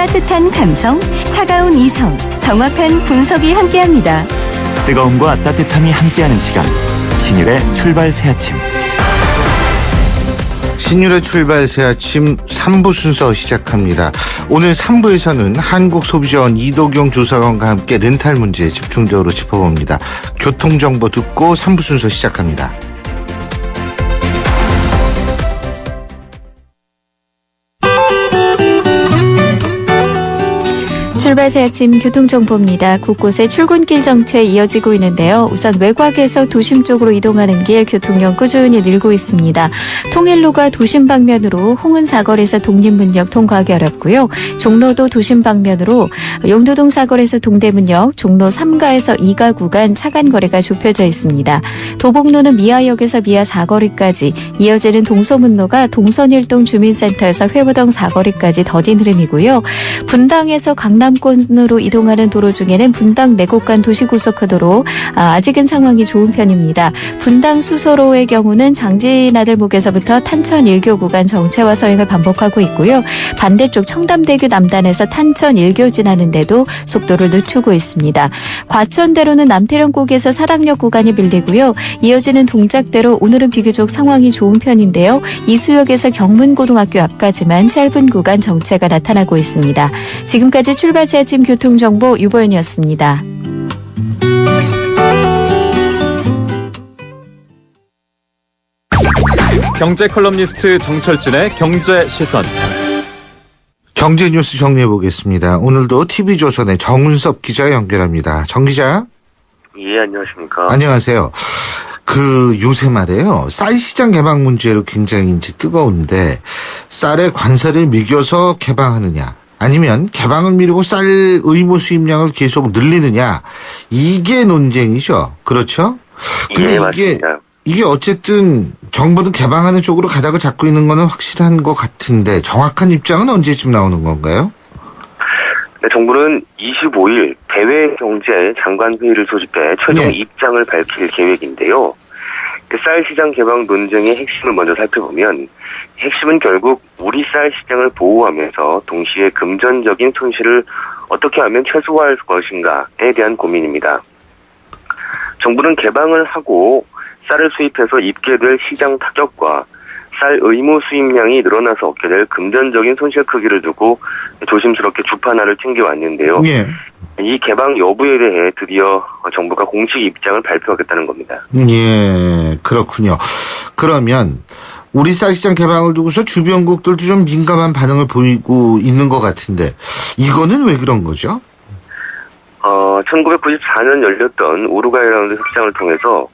따뜻한 감성, 차가운 이성, 정확한 분석이 함께합니다. 뜨거움과 따뜻함이 함께하는 시간, 신율의 출발 새아침. 신율의 출발 새아침 3부 순서 시작합니다. 오늘 3부에서는 한국소비자원 이도경 조사관과 함께 렌탈 문제 집중적으로 짚어봅니다. 교통정보 듣고 3부 순서 시작합니다. 출발 새아침 교통정보입니다. 곳곳에 출근길 정체 이어지고 있는데요. 우선 외곽에서 도심 쪽으로 이동하는 길 교통량 꾸준히 늘고 있습니다. 통일로가 도심 방면으로 홍은 사거리에서 독립문역 통과하기 어렵고요. 종로도 도심 방면으로 용두동 사거리에서 동대문역, 종로 3가에서 2가 구간 차간 거리가 좁혀져 있습니다. 도봉로는 미아역에서 미아 사거리까지, 이어지는 동서문로가 동선일동 주민센터에서 회부동 사거리까지 더딘 흐름이고요. 분당에서 강남권으로 이동하는 도로 중에는 분당 내곡간 도시고속도로 아직은 상황이 좋은 편입니다. 분당 수서로의 경우는 장지나들목에서부터 탄천 1교 구간 정체와 서행을 반복하고 있고요. 반대쪽 청담대교 남단에서 탄천 1교 지나는데도 속도를 늦추고 있습니다. 과천대로는 남태령곡에서 사당역 구간이 밀리고요. 이어지는 동작대로 오늘은 비교적 상황이 좋은 편인데요. 이수역에서 경문고등학교 앞까지만 짧은 구간 정체가 나타나고 있습니다. 지금까지 출발 새아침 교통정보 유보연이었습니다. 경제 컬럼니스트 정철진의 경제시선. 경제 뉴스 정리해 보겠습니다. 오늘도 TV조선의 정운섭 기자 연결합니다. 정 기자. 예, 안녕하십니까. 안녕하세요. 요새 말이에요. 쌀 시장 개방 문제로 굉장히 이제 뜨거운데, 쌀의 관세를 미겨서 개방하느냐, 아니면 개방을 미루고 쌀 의무 수입량을 계속 늘리느냐, 이게 논쟁이죠. 그렇죠? 근데 예, 맞습니다. 이게 어쨌든 정부는 개방하는 쪽으로 가닥을 잡고 있는 거는 확실한 것 같은데, 정확한 입장은 언제쯤 나오는 건가요? 네, 정부는 25일 대외경제 장관회의를 소집해 최종 입장을 밝힐 계획인데요. 쌀 시장 개방 논쟁의 핵심을 먼저 살펴보면, 핵심은 결국 우리 쌀 시장을 보호하면서 동시에 금전적인 손실을 어떻게 하면 최소화할 것인가에 대한 고민입니다. 정부는 개방을 하고 쌀을 수입해서 입게 될 시장 타격과 쌀 의무 수입량이 늘어나서 얻게 될 금전적인 손실 크기를 두고 조심스럽게 주판화를 챙겨왔는데요. 예. 이 개방 여부에 대해 드디어 정부가 공식 입장을 발표하겠다는 겁니다. 예, 그렇군요. 그러면 우리 쌀 시장 개방을 두고서 주변국들도 좀 민감한 반응을 보이고 있는 것 같은데, 이거는 왜 그런 거죠? 1994년 열렸던 우루과이 라운드 협상을 통해서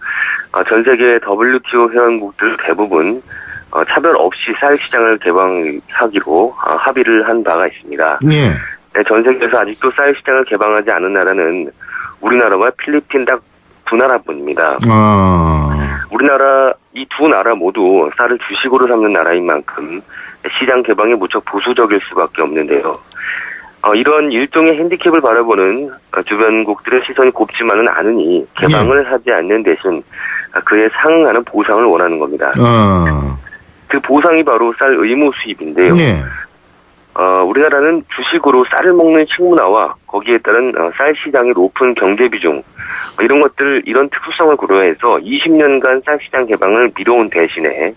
전 세계 WTO 회원국들 대부분 차별 없이 쌀 시장을 개방하기로 합의를 한 바가 있습니다. 예. 네, 전 세계에서 아직도 쌀 시장을 개방하지 않은 나라는 우리나라와 필리핀 딱 두 나라뿐입니다. 우리나라 이 두 나라 모두 쌀을 주식으로 삼는 나라인 만큼 시장 개방에 무척 보수적일 수밖에 없는데요. 이런 일종의 핸디캡을 바라보는 주변국들의 시선이 곱지만은 않으니 개방을 하지 않는 대신 그에 상응하는 보상을 원하는 겁니다. 그 보상이 바로 쌀 의무 수입인데요. 우리나라는 주식으로 쌀을 먹는 식문화와 거기에 따른 쌀 시장의 높은 경제 비중, 이런 특수성을 고려해서 20년간 쌀 시장 개방을 미뤄온 대신에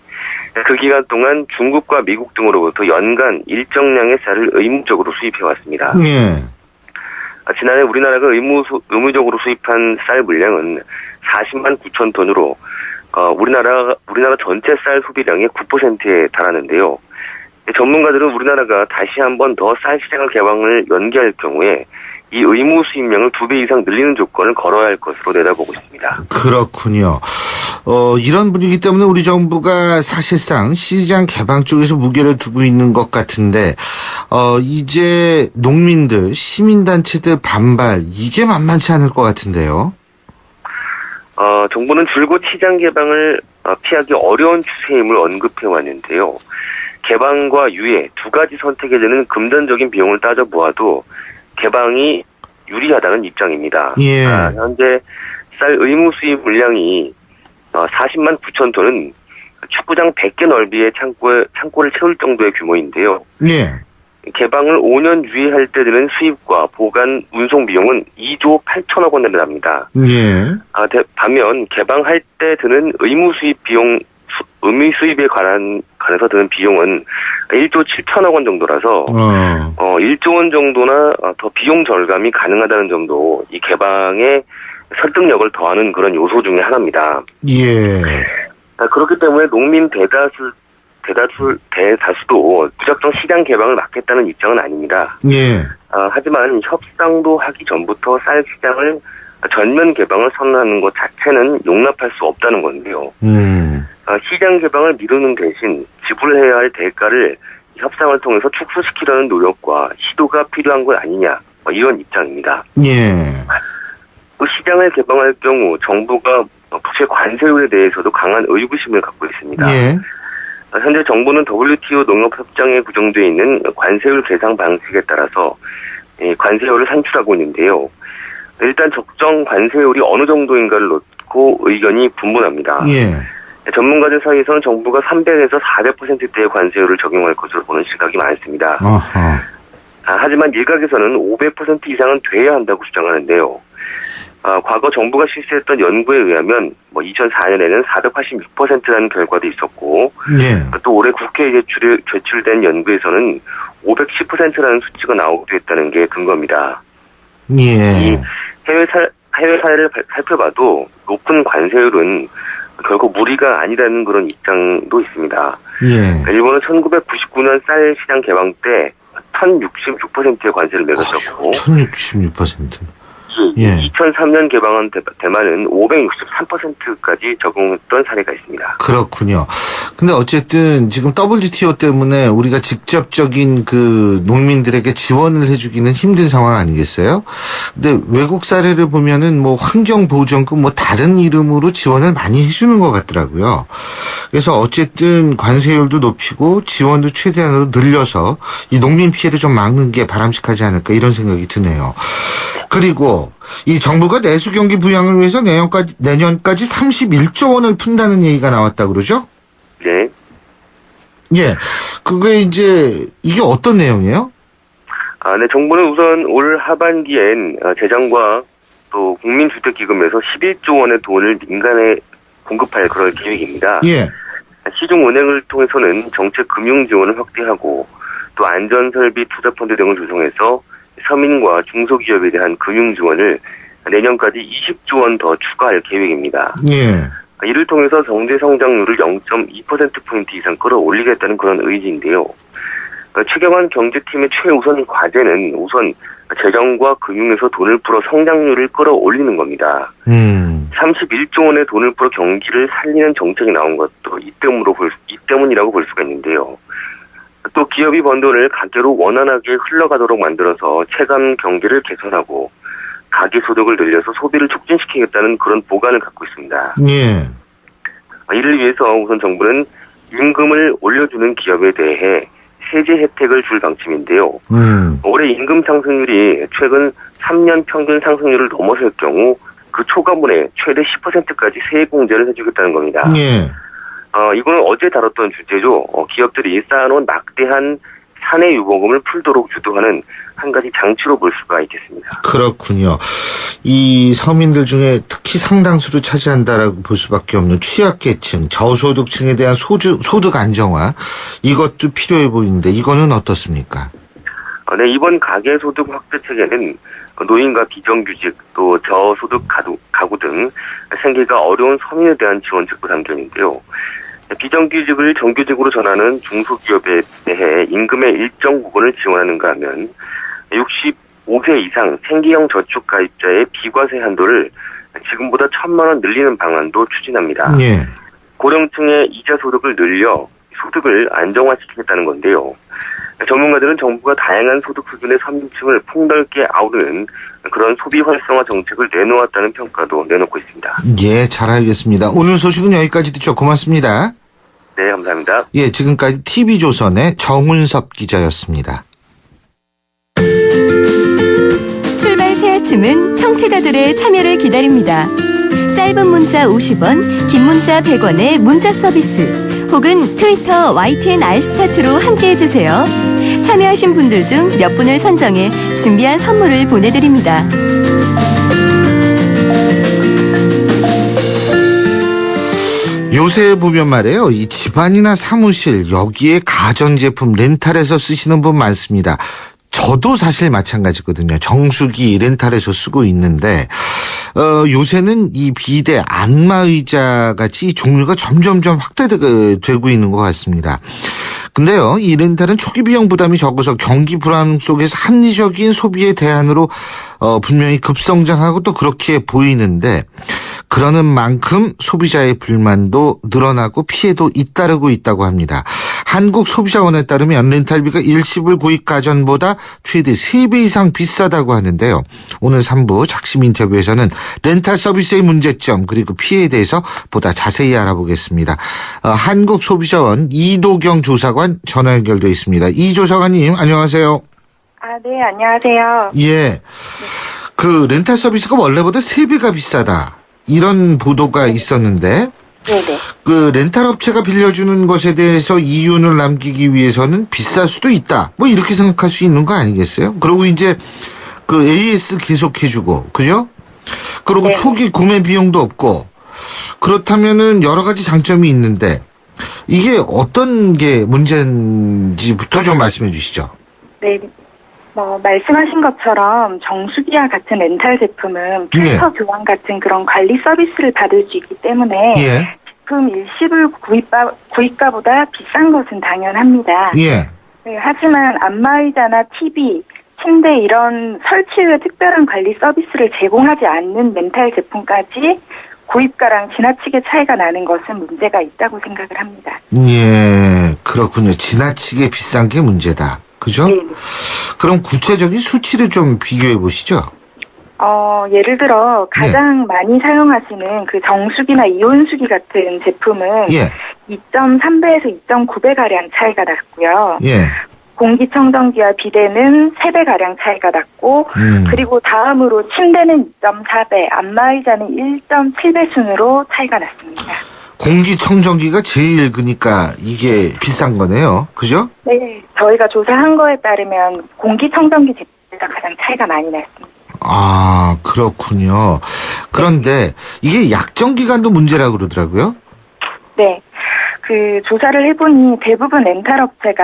그 기간 동안 중국과 미국 등으로부터 연간 일정량의 쌀을 의무적으로 수입해왔습니다. 지난해 우리나라가 의무적으로 수입한 쌀 물량은 40만 9천 톤으로 우리나라 전체 쌀 소비량의 9%에 달하는데요. 전문가들은 우리나라가 다시 한 번 더 쌀 시장을 개방을 연기할 경우에 이 의무 수입량을 2배 이상 늘리는 조건을 걸어야 할 것으로 내다보고 있습니다. 그렇군요. 이런 분위기 때문에 우리 정부가 사실상 시장 개방 쪽에서 무게를 두고 있는 것 같은데, 이제 농민들, 시민단체들 반발, 이게 만만치 않을 것 같은데요. 정부는 줄곧 시장 개방을 피하기 어려운 추세임을 언급해 왔는데요. 개방과 유예 두 가지 선택에 되는 금전적인 비용을 따져보아도 개방이 유리하다는 입장입니다. 예. 현재 쌀 의무 수입 물량이 40만 9천 톤은 축구장 100개 넓이의 창고를 채울 정도의 규모인데요. 예. 개방을 5년 유예할 때 드는 수입과 보관, 운송 비용은 2조 8천억 원에 달합니다. 예. 반면 개방할 때 드는 의무 수입에 관해서 드는 비용은 1조 7천억 원 정도라서 1조 원 정도나 더 비용 절감이 가능하다는 점도 이 개방에 설득력을 더하는 그런 요소 중에 하나입니다. 예. 그렇기 때문에 농민 대다수도 무작정 시장 개방을 막겠다는 입장은 아닙니다. 예. 하지만 협상도 하기 전부터 쌀 시장을 전면 개방을 선언하는 것 자체는 용납할 수 없다는 건데요. 시장 개방을 미루는 대신 지불해야 할 대가를 협상을 통해서 축소시키려는 노력과 시도가 필요한 것 아니냐, 이런 입장입니다. 예. 시장을 개방할 경우 정부가 부채 관세율에 대해서도 강한 의구심을 갖고 있습니다. 예. 현재 정부는 WTO 농업협정에 구성되어 있는 관세율 계산 방식에 따라서 관세율을 산출하고 있는데요. 일단 적정 관세율이 어느 정도인가를 놓고 의견이 분분합니다. 예. 전문가들 사이에서는 정부가 300에서 400%대의 관세율을 적용할 것으로 보는 시각이 많습니다. 하지만 일각에서는 500% 이상은 돼야 한다고 주장하는데요. 과거 정부가 실시했던 연구에 의하면 2004년에는 486%라는 결과도 있었고, 예. 또 올해 국회에 제출된 연구에서는 510%라는 수치가 나오기도 했다는 게 근거입니다. 예. 이 해외 사례를 살펴봐도 높은 관세율은 결국 무리가 아니라는 그런 입장도 있습니다. 예. 일본은 1999년 쌀 시장 개방 때 1066%의 관세를 매겼었고, 1066%. 예. 2003년 개방한 대만은 563%까지 적용했던 사례가 있습니다. 그렇군요. 근데 어쨌든 지금 WTO 때문에 우리가 직접적인 그 농민들에게 지원을 해주기는 힘든 상황 아니겠어요? 근데 외국 사례를 보면은 환경보전금 다른 이름으로 지원을 많이 해주는 것 같더라고요. 그래서 어쨌든 관세율도 높이고 지원도 최대한으로 늘려서 이 농민 피해를 좀 막는 게 바람직하지 않을까 이런 생각이 드네요. 그리고 이 정부가 내수 경기 부양을 위해서 내년까지 31조 원을 푼다는 얘기가 나왔다 그러죠? 네. 예. 그게 이게 어떤 내용이에요? 네, 정부는 우선 올 하반기엔 재정과 또 국민주택기금에서 11조 원의 돈을 민간에 공급할 그럴 계획입니다. 예. 시중은행을 통해서는 정책 금융 지원을 확대하고 또 안전설비 투자펀드 등을 조성해서 서민과 중소기업에 대한 금융 지원을 내년까지 20조 원 더 추가할 계획입니다. 예. 이를 통해서 경제 성장률을 0.2%포인트 이상 끌어올리겠다는 그런 의지인데요. 최경환 경제팀의 최우선 과제는 우선 재정과 금융에서 돈을 풀어 성장률을 끌어올리는 겁니다. 31조 원의 돈을 풀어 경기를 살리는 정책이 나온 것도 이 때문이라고 볼 수가 있는데요. 또 기업이 번 돈을 가계로 원활하게 흘러가도록 만들어서 체감 경기를 개선하고 가계 소득을 늘려서 소비를 촉진시키겠다는 그런 보관을 갖고 있습니다. 예. 이를 위해서 우선 정부는 임금을 올려주는 기업에 대해 세제 혜택을 줄 방침인데요. 올해 임금 상승률이 최근 3년 평균 상승률을 넘어설 경우 그 초과분에 최대 10%까지 세액 공제를 해주겠다는 겁니다. 예. 이거는 어제 다뤘던 주제죠. 기업들이 쌓아놓은 막대한 사내 유보금을 풀도록 유도하는 한 가지 장치로 볼 수가 있겠습니다. 그렇군요. 이 서민들 중에 특히 상당수를 차지한다라고 볼 수밖에 없는 취약계층, 저소득층에 대한 소득 안정화 이것도 필요해 보이는데 이거는 어떻습니까? 네, 이번 가계소득 확대 체계는 노인과 비정규직 또 저소득 가구 등 생계가 어려운 서민에 대한 지원책도 담겨 있는데요. 비정규직을 정규직으로 전하는 중소기업에 대해 임금의 일정 부분을 지원하는가 하면 65세 이상 생계형 저축 가입자의 비과세 한도를 지금보다 1,000만 원 늘리는 방안도 추진합니다. 예. 고령층의 이자 소득을 늘려 소득을 안정화시키겠다는 건데요. 전문가들은 정부가 다양한 소득 수준의 서민층을 폭넓게 아우르는 그런 소비 활성화 정책을 내놓았다는 평가도 내놓고 있습니다. 예, 잘 알겠습니다. 오늘 소식은 여기까지 듣죠. 고맙습니다. 네, 감사합니다. 예, 지금까지 TV조선의 정훈섭 기자였습니다. 출발 새 아침은 청취자들의 참여를 기다립니다. 짧은 문자 50원, 긴 문자 100원의 문자 서비스 혹은 트위터 YTN 알스타트로 함께해 주세요. 참여하신 분들 중 몇 분을 선정해 준비한 선물을 보내드립니다. 요새 보면 말이에요. 이 집안이나 사무실 여기에 가전제품 렌탈해서 쓰시는 분 많습니다. 저도 사실 마찬가지거든요. 정수기 렌탈해서 쓰고 있는데 요새는 이 비대, 안마의자 같이 종류가 점점점 확대되고 있는 것 같습니다. 근데요, 이 렌탈은 초기 비용 부담이 적어서 경기 불안 속에서 합리적인 소비의 대안으로 분명히 급성장하고 또 그렇게 보이는데 그러는 만큼 소비자의 불만도 늘어나고 피해도 잇따르고 있다고 합니다. 한국소비자원에 따르면 렌탈비가 일시불 구입 가전보다 최대 3배 이상 비싸다고 하는데요. 오늘 3부 작심 인터뷰에서는 렌탈 서비스의 문제점 그리고 피해에 대해서 보다 자세히 알아보겠습니다. 한국소비자원 이도경 조사관 전화 연결돼 있습니다. 이 조사관님 안녕하세요. 네, 안녕하세요. 예, 그 렌탈 서비스가 원래보다 3배가 비싸다 이런 보도가 있었는데 네네. 그 렌탈 업체가 빌려주는 것에 대해서 이윤을 남기기 위해서는 비쌀 수도 있다. 뭐 이렇게 생각할 수 있는 거 아니겠어요? 그리고 이제 그 AS 계속해주고, 그죠? 그리고 네. 초기 구매 비용도 없고 그렇다면은 여러 가지 장점이 있는데 이게 어떤 게 문제인지부터 좀 말씀해 주시죠. 네. 말씀하신 것처럼 정수기와 같은 렌탈 제품은 필터 교환 같은 그런 관리 서비스를 받을 수 있기 때문에 예. 제품 일시불 구입가보다 비싼 것은 당연합니다. 예. 네, 하지만 안마의자나 TV, 침대 이런 설치 후에 특별한 관리 서비스를 제공하지 않는 렌탈 제품까지 구입가랑 지나치게 차이가 나는 것은 문제가 있다고 생각을 합니다. 예, 그렇군요. 지나치게 비싼 게 문제다. 그죠? 네. 그럼 구체적인 수치를 좀 비교해 보시죠. 예를 들어 가장 많이 사용하시는 그 정수기나 이온수기 같은 제품은 예. 2.3배에서 2.9배 가량 차이가 났고요. 예. 공기청정기와 비데는 3배 가량 차이가 났고, 그리고 다음으로 침대는 2.4배, 안마의자는 1.7배 순으로 차이가 났습니다. 공기청정기가 제일 그러니까 이게 비싼 거네요. 그죠? 네, 저희가 조사한 거에 따르면 공기청정기 제품에서 가장 차이가 많이 났습니다. 아, 그렇군요. 그런데 이게 약정 기간도 문제라고 그러더라고요. 네. 그 조사를 해보니 대부분 렌탈 업체가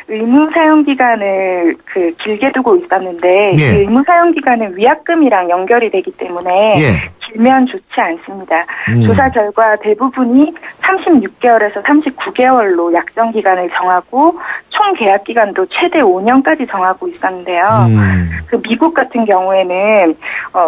의무 사용 기간을 길게 두고 있었는데 예. 그 의무 사용 기간은 위약금이랑 연결이 되기 때문에 예. 길면 좋지 않습니다. 조사 결과 대부분이 36개월에서 39개월로 약정 기간을 정하고 총 계약 기간도 최대 5년까지 정하고 있었는데요. 그 미국 같은 경우에는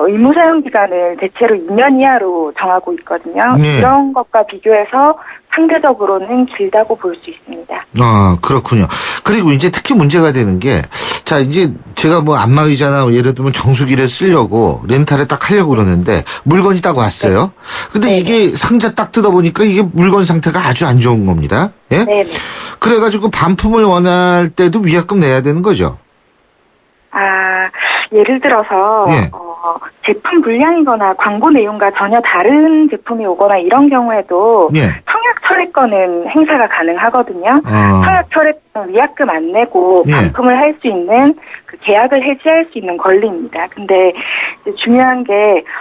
의무 사용 기간을 대체로 2년 이하로 정하고 있거든요. 네. 이런 것과 비교해서 상대적으로는 길다고 볼 수 있습니다. 아, 그렇군요. 그리고 이제 특히 문제가 되는 게, 자, 이제 제가 뭐 안마의자나 예를 들면 정수기를 쓰려고 렌탈을 딱 하려고 그러는데 물건이 딱 왔어요. 근데 네. 이게 상자 딱 뜯어보니까 이게 물건 상태가 아주 안 좋은 겁니다. 예? 네. 그래가지고 반품을 원할 때도 위약금 내야 되는 거죠. 예를 들어서 예. 제품 불량이거나 광고 내용과 전혀 다른 제품이 오거나 이런 경우에도 예. 청약 철회권은 행사가 가능하거든요. 청약 철회권은 위약금 안 내고 예. 반품을 할 수 있는 그 계약을 해지할 수 있는 권리입니다. 근데 이제 중요한 게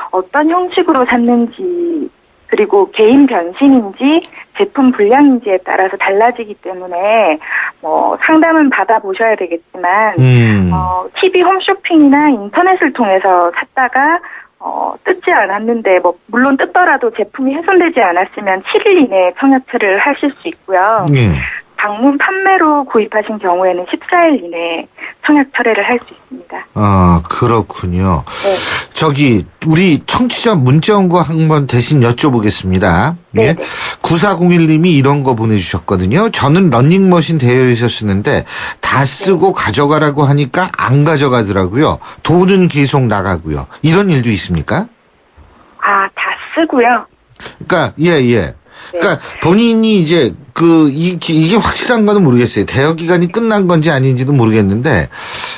어떤 형식으로 샀는지 그리고 개인 변심인지 제품 불량인지에 따라서 달라지기 때문에 상담은 받아보셔야 되겠지만 TV 홈쇼핑이나 인터넷을 통해서 샀다가 뜯지 않았는데 물론 뜯더라도 제품이 훼손되지 않았으면 7일 이내에 청약철회를 하실 수 있고요. 예. 방문 판매로 구입하신 경우에는 14일 이내에 청약 철회를 할 수 있습니다. 아, 그렇군요. 네. 저기 우리 청취자 문자 온 거 한번 대신 여쭤보겠습니다. 네. 예. 9401님이 이런 거 보내주셨거든요. 저는 러닝머신 대여해서 쓰는데 다 쓰고 가져가라고 하니까 안 가져가더라고요. 돈은 계속 나가고요. 이런 일도 있습니까? 다 쓰고요. 그러니까 예. 그러니까 본인이 이제 이게 확실한 거는 모르겠어요. 대여 기간이 끝난 건지 아닌지도 모르겠는데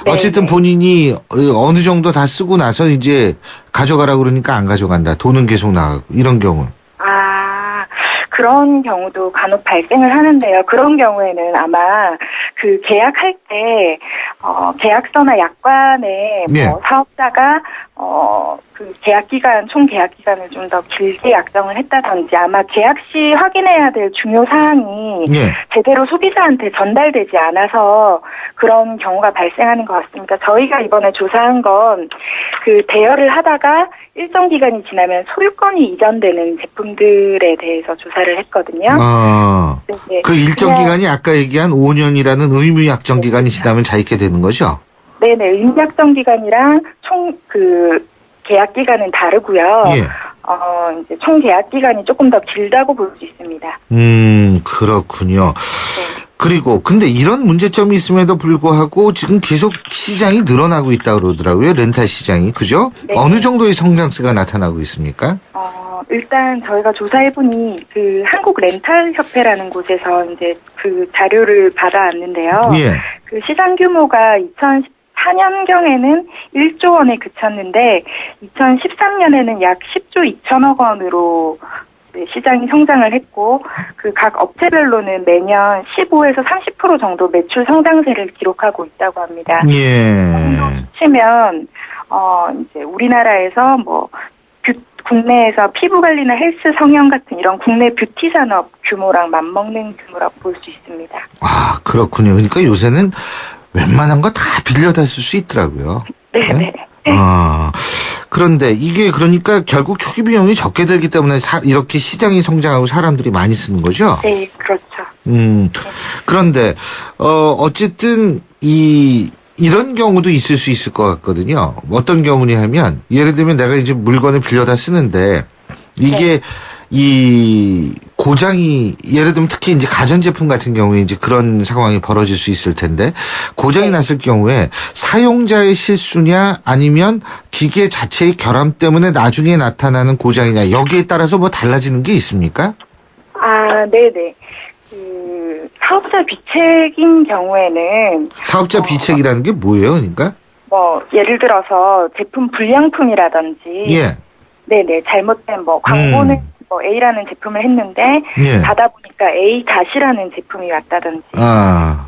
어쨌든 본인이 어느 정도 다 쓰고 나서 이제 가져가라 그러니까 안 가져간다. 돈은 계속 나가고 이런 경우. 그런 경우도 간혹 발생을 하는데요. 그런 경우에는 아마 그 계약할 때 계약서나 약관에 예. 사업자가 그 계약 기간, 총 계약 기간을 좀 더 길게 약정을 했다든지 아마 계약 시 확인해야 될 중요 사항이 예. 제대로 소비자한테 전달되지 않아서 그런 경우가 발생하는 것 같습니다. 저희가 이번에 조사한 건 그 대여를 하다가 일정 기간이 지나면 소유권이 이전되는 제품들에 대해서 조사를 했거든요. 네, 그 일정 그냥- 기간이 아까 얘기한 5년이라는 의무 약정 기간이 지나면 자익게 되는 거죠? 네네, 의무 약정 기간이랑 총 그 계약 기간은 다르고요. 예. 이제 총 계약 기간이 조금 더 길다고 볼 수 있습니다. 그렇군요. 네. 그리고 근데 이런 문제점이 있음에도 불구하고 지금 계속 시장이 늘어나고 있다고 그러더라고요. 렌탈 시장이. 그죠? 네. 어느 정도의 성장세가 나타나고 있습니까? 일단 저희가 조사해보니 그 한국 렌탈 협회라는 곳에서 이제 그 자료를 받아왔는데요. 예. 그 시장 규모가 2014년경에는 1조 원에 그쳤는데 2013년에는 약 10조 2천억 원으로 네, 시장이 성장을 했고 그 각 업체별로는 매년 15에서 30% 정도 매출 성장세를 기록하고 있다고 합니다. 예. 치면 이제 우리나라에서 국내에서 피부 관리나 헬스 성형 같은 이런 국내 뷰티 산업 규모랑 맞먹는 규모라고 볼 수 있습니다. 아, 그렇군요. 그러니까 요새는 웬만한 거 다 빌려다 쓸 수 있더라고요. 네네. 그런데 이게 그러니까 결국 초기 비용이 적게 들기 때문에 이렇게 시장이 성장하고 사람들이 많이 쓰는 거죠? 네, 그렇죠. 그런데 어쨌든 이런 경우도 있을 수 있을 것 같거든요. 어떤 경우냐 하면 예를 들면 내가 이제 물건을 빌려다 쓰는데 이게 이 고장이 예를 들면 특히 이제 가전제품 같은 경우에 이제 그런 상황이 벌어질 수 있을 텐데 고장이 났을 경우에 사용자의 실수냐 아니면 기계 자체의 결함 때문에 나중에 나타나는 고장이냐 여기에 따라서 뭐 달라지는 게 있습니까? 네네. 그 사업자 비책인 경우에는 사업자 비책이라는 게 뭐예요, 그러니까? 예를 들어서 제품 불량품이라든지 예. 네네 잘못된 광고는 A라는 제품을 했는데 예. 받아 보니까 A-라는 제품이 왔다든지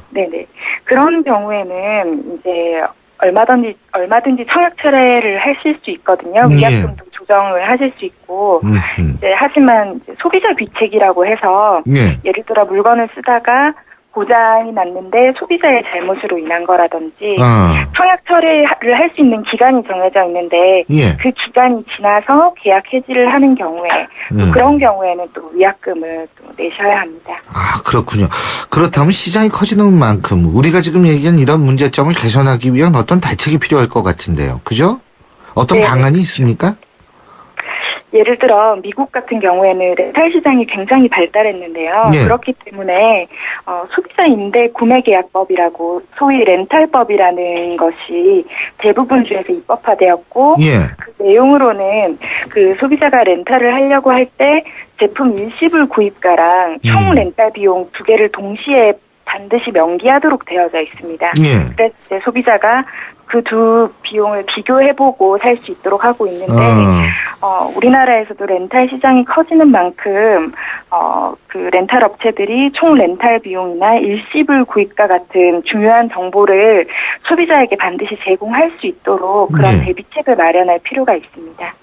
네네 그런 경우에는 이제 얼마든지 청약 철회를 하실 수 있거든요. 위약금도 조정을 하실 수 있고 이제 하지만 이제 소비자 비책이라고 해서 예를 들어 물건을 쓰다가 고장이 났는데 소비자의 잘못으로 인한 거라든지 청약 철회를 할 수 있는 기간이 정해져 있는데 그 기간이 지나서 계약 해지를 하는 경우에 또 그런 경우에는 또 위약금을 또 내셔야 합니다. 아, 그렇군요. 그렇다면 시장이 커지는 만큼 우리가 지금 얘기한 이런 문제점을 개선하기 위한 어떤 대책이 필요할 것 같은데요. 그죠? 어떤 방안이 있습니까? 예를 들어 미국 같은 경우에는 렌탈 시장이 굉장히 발달했는데요. 그렇기 때문에 소비자 임대 구매 계약법이라고 소위 렌탈법이라는 것이 대부분 주에서 입법화되었고 그 내용으로는 그 소비자가 렌탈을 하려고 할 때 제품 일시불 구입가랑 총 렌탈 비용 두 개를 동시에 반드시 명기하도록 되어져 있습니다. 그래서 이제 소비자가 그 두 비용을 비교해보고 살 수 있도록 하고 있는데 우리나라에서도 렌탈 시장이 커지는 만큼 그 렌탈 업체들이 총 렌탈 비용이나 일시불 구입가 같은 중요한 정보를 소비자에게 반드시 제공할 수 있도록 그런 대비책을 마련할 필요가 있습니다.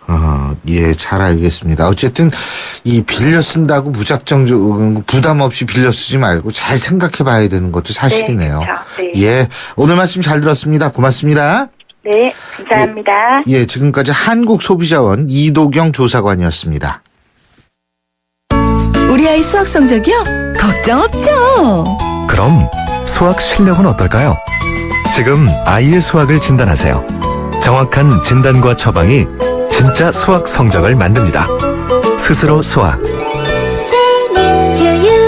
예, 잘 알겠습니다. 어쨌든 이 빌려 쓴다고 무작정 부담 없이 빌려 쓰지 말고 잘 생각해 봐야 되는 것도 사실이네요. 네, 그렇죠. 네. 예, 오늘 말씀 잘 들었습니다. 고맙습니다. 네, 감사합니다. 예, 지금까지 한국소비자원 이도경 조사관이었습니다. 우리 아이 수학 성적이요? 걱정 없죠. 그럼 수학 실력은 어떨까요? 지금 아이의 수학을 진단하세요. 정확한 진단과 처방이 진짜 수학 성적을 만듭니다. 스스로 수학.